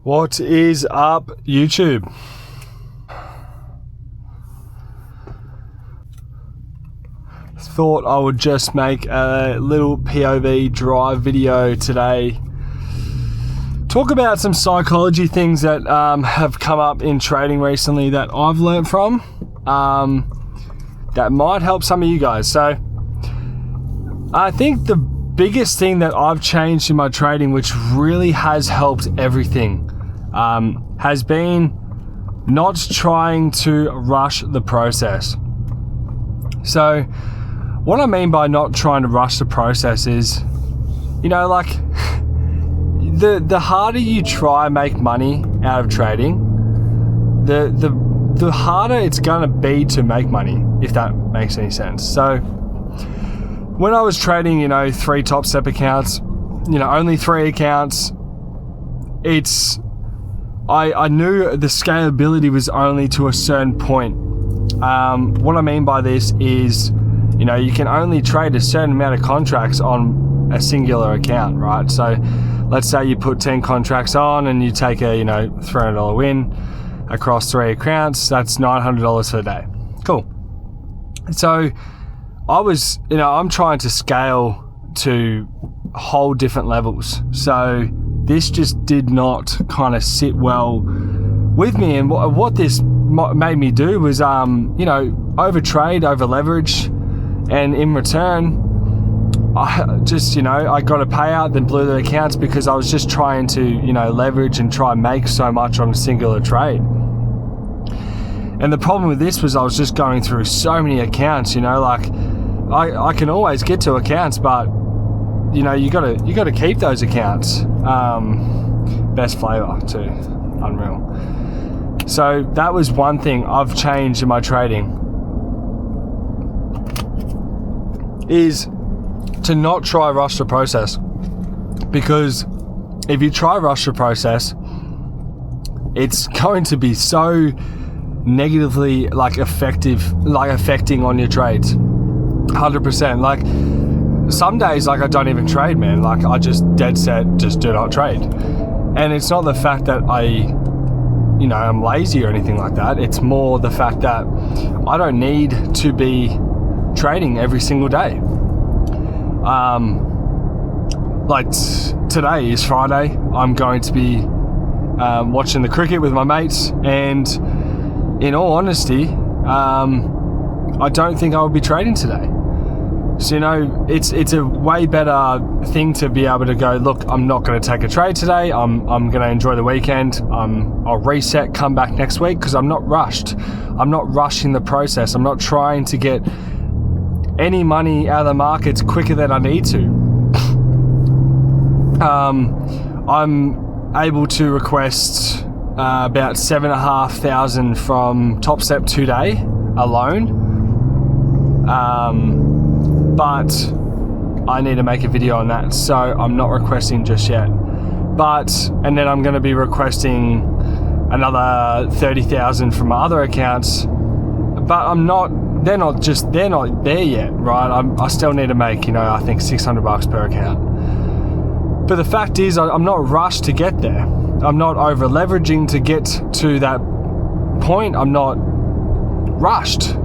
What is up, YouTube? Thought I would just make a little POV drive video today. Talk about some psychology things that have come up in trading recently that I've learned from that might help some of you guys. So I think the biggest thing that I've changed in my trading, which really has helped everything, has been not trying to rush the process. So what I mean by not trying to rush the process is, like the harder you try make money out of trading, the harder it's gonna be to make money, if that makes any sense. So when I was trading, 3 top step accounts, only 3 accounts, I knew the scalability was only to a certain point. What I mean by this is, you can only trade a certain amount of contracts on a singular account, right? So let's say you put 10 contracts on and you take a, $300 win across 3 accounts, that's $900 for the day. Cool. So I was, I'm trying to scale to whole different levels. So this just did not kind of sit well with me. And what this made me do was, overtrade, over leverage. And in return, I just, I got a payout, then blew the accounts because I was just trying to, leverage and try and make so much on a singular trade. And the problem with this was I was just going through so many accounts, I can always get to accounts, but you gotta keep those accounts. Best flavor too, unreal. So that was one thing I've changed in my trading, is to not try rush the process. Because if you try rush the process, it's going to be so negatively affecting on your trades. 100%. Some days I don't even trade, man. I just dead set just do not trade. And it's not the fact that I'm lazy or anything like that. It's more the fact that I don't need to be trading every single day. Today is Friday. I'm going to be watching the cricket with my mates, and in all honesty, I don't think I will be trading today. So it's a way better thing to be able to go, look, I'm not going to take a trade today. I'm going to enjoy the weekend. I'll reset, come back next week, because I'm not rushed. I'm not rushing the process. I'm not trying to get any money out of the markets quicker than I need to. I'm able to request about 7,500 from Top Step today alone. But I need to make a video on that, so I'm not requesting just yet. And then I'm going to be requesting another 30,000 from my other accounts, but they're not there yet, right? I still need to make, I think $600 per account. But the fact is, I'm not rushed to get there. I'm not over leveraging to get to that point. I'm not rushed.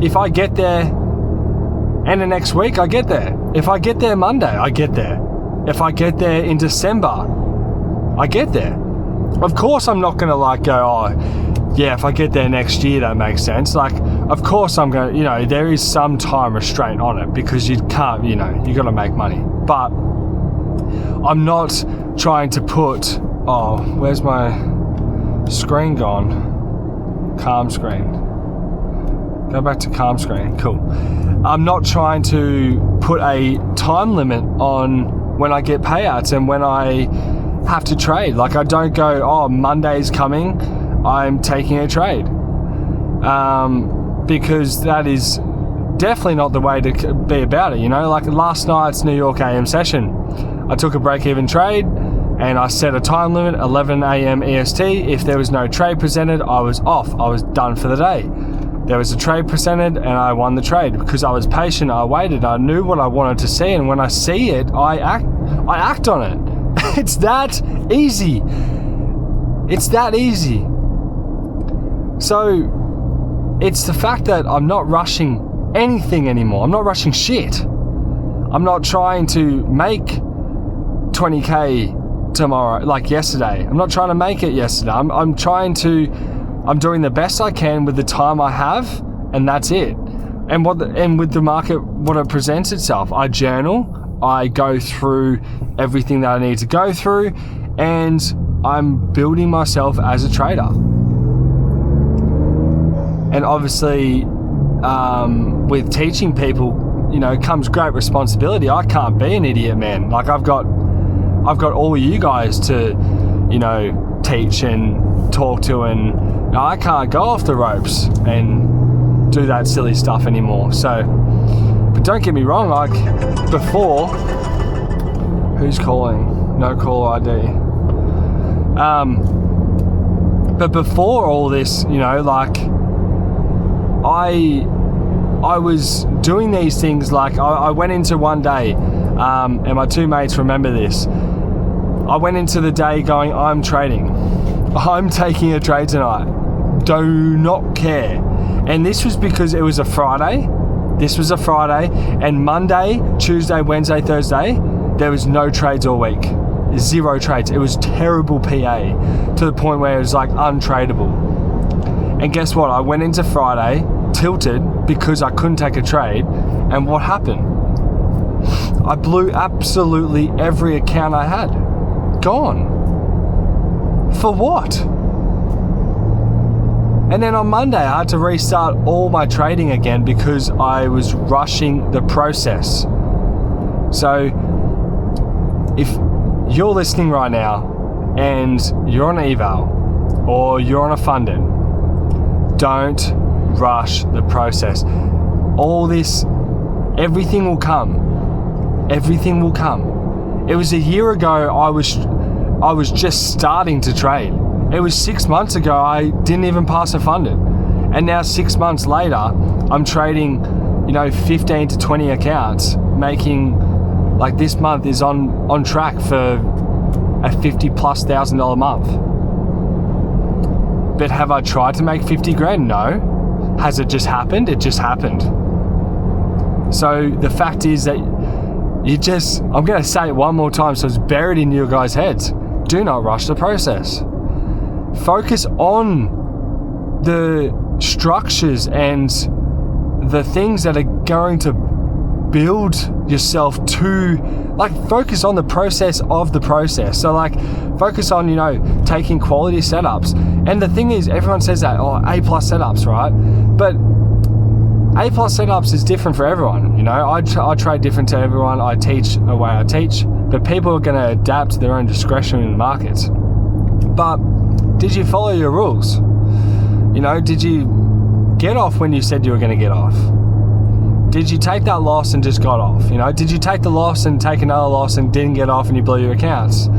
If I get there and the next week, I get there. If I get there Monday, I get there. If I get there in December, I get there. Of course, I'm not going to go, if I get there next year, that makes sense. Of course I'm going to, there is some time restraint on it, because you can't, you got to make money. But I'm not trying to put, where's my screen gone? Calm screen. Go back to calm screen. Cool. I'm not trying to put a time limit on when I get payouts and when I have to trade. I don't go, Monday's coming, I'm taking a trade. Because that is definitely not the way to be about it. Last night's New York AM session, I took a break-even trade and I set a time limit, 11 AM EST. If there was no trade presented, I was off. I was done for the day. There was a trade presented and I won the trade because I was patient. I waited. I knew what I wanted to see, and when I see it, I act on it. It's that easy. It's that easy. So it's the fact that I'm not rushing anything anymore. I'm not rushing shit. I'm not trying to make 20k tomorrow like yesterday. I'm not trying to make it yesterday. I'm doing the best I can with the time I have, and that's it. And with the market, what it presents itself, I journal, I go through everything that I need to go through, and I'm building myself as a trader. And obviously, with teaching people, comes great responsibility. I can't be an idiot, man. Like I've got all of you guys to, teach and talk to, and I can't go off the ropes and do that silly stuff anymore. So, but don't get me wrong, like before, who's calling? No caller ID. But before all this, like I was doing these things. Like I went into one day, and my two mates remember this. I went into the day going, I'm trading. I'm taking a trade tonight. Do not care. And this was because it was a Friday. This was a Friday, and Monday, Tuesday, Wednesday, Thursday, there was no trades all week. 0 trades. It was terrible PA to the point where it was like untradeable. And guess what? I went into Friday tilted because I couldn't take a trade, and what happened? I blew absolutely every account I had. Gone. For what? And then on Monday I had to restart all my trading again because I was rushing the process. So if you're listening right now and you're on eval or you're on a funded, don't rush the process. All this, everything will come. Everything will come. It was a year ago I was just starting to trade. It was 6 months ago I didn't even pass a funded. And now 6 months later, I'm trading, 15 to 20 accounts, making, like this month is on track for a $50,000+ month. But have I tried to make 50 grand? No. Has it just happened? It just happened. So the fact is that I'm going to say it one more time so it's buried in your guys' heads. Do not rush the process. Focus on the structures and the things that are going to build yourself to, focus on the process of the process. So focus on, taking quality setups. And the thing is, everyone says that, A+ setups, right? But A+ setups is different for everyone. I trade different to everyone. I teach the way I teach, but people are going to adapt to their own discretion in the markets. But did you follow your rules? Did you get off when you said you were going to get off? Did you take that loss and just got off? Did you take the loss and take another loss and didn't get off and you blew your accounts?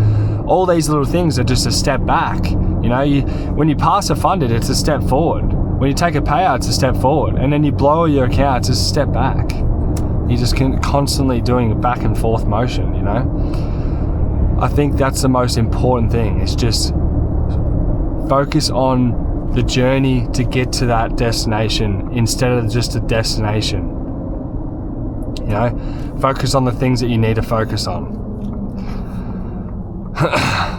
All these little things are just a step back. When you pass a funded, it's a step forward. When you take a payout, it's a step forward. And then you blow your accounts, it's a step back. You're just constantly doing a back and forth motion, I think that's the most important thing. It's just focus on the journey to get to that destination instead of just a destination. Focus on the things that you need to focus on.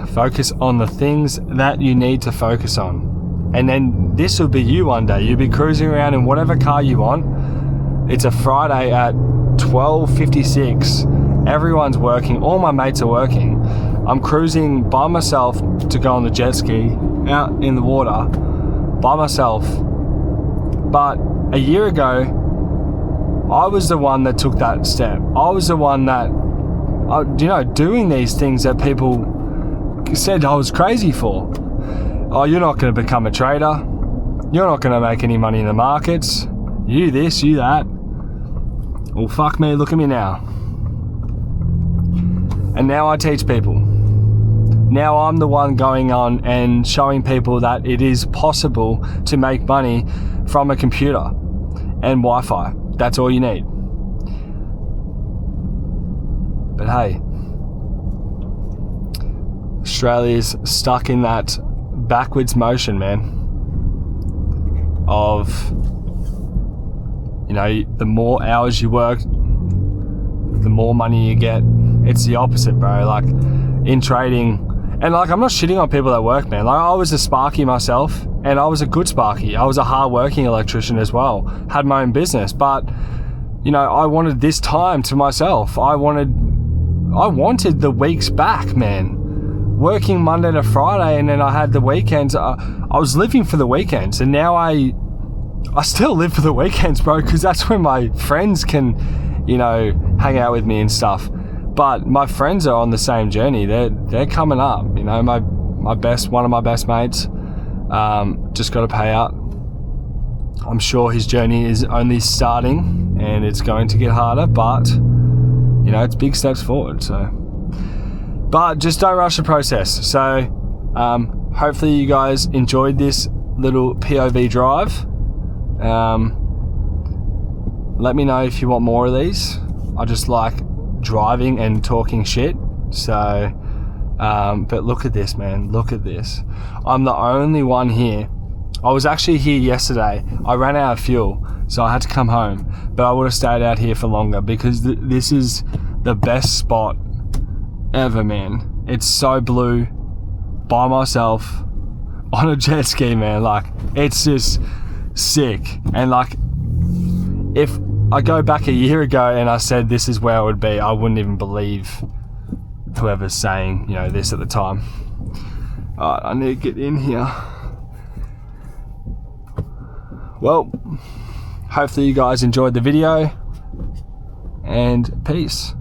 Focus on the things that you need to focus on. And then this will be you one day. You'll be cruising around in whatever car you want. It's a Friday at 12:56. Everyone's working. All my mates are working. I'm cruising by myself to go on the jet ski out in the water by myself. But a year ago, I was the one that took that step. I was the one that, doing these things that people said I was crazy for. Oh, you're not going to become a trader. You're not going to make any money in the markets. You this, you that. Well, fuck me, look at me now. And now I teach people. Now I'm the one going on and showing people that it is possible to make money from a computer and Wi-Fi. That's all you need. But hey, Australia's stuck in that backwards motion, man, of, you know, the more hours you work, the more money you get. It's the opposite, bro. Like, in trading, and like, I'm not shitting on people that work, man. Like, I was a sparky myself, and I was a good sparky. I was a hard-working electrician as well. Had my own business, but, you know, I wanted this time to myself. I wanted the weeks back, man. Working Monday to Friday, and then I had the weekends. I was living for the weekends, and now I still live for the weekends, bro, because that's when my friends can, you know, hang out with me and stuff. But my friends are on the same journey. They're coming up. You know, one of my best mates just got a payout. I'm sure his journey is only starting, and it's going to get harder, but, you know, it's big steps forward. So, but just don't rush the process. So hopefully you guys enjoyed this little POV drive. Let me know if you want more of these. I just like driving and talking shit. So but look at this, man. Look at this. I'm the only one here. I was actually here yesterday. I ran out of fuel, so I had to come home, but I would have stayed out here for longer because this is the best spot ever, man. It's so blue, by myself on a jet ski, man. Like, it's just sick. And like, if I go back a year ago and I said this is where I would be, I wouldn't even believe whoever's saying, you know, this at the time. Alright, I need to get in here. Well, hopefully you guys enjoyed the video, and peace.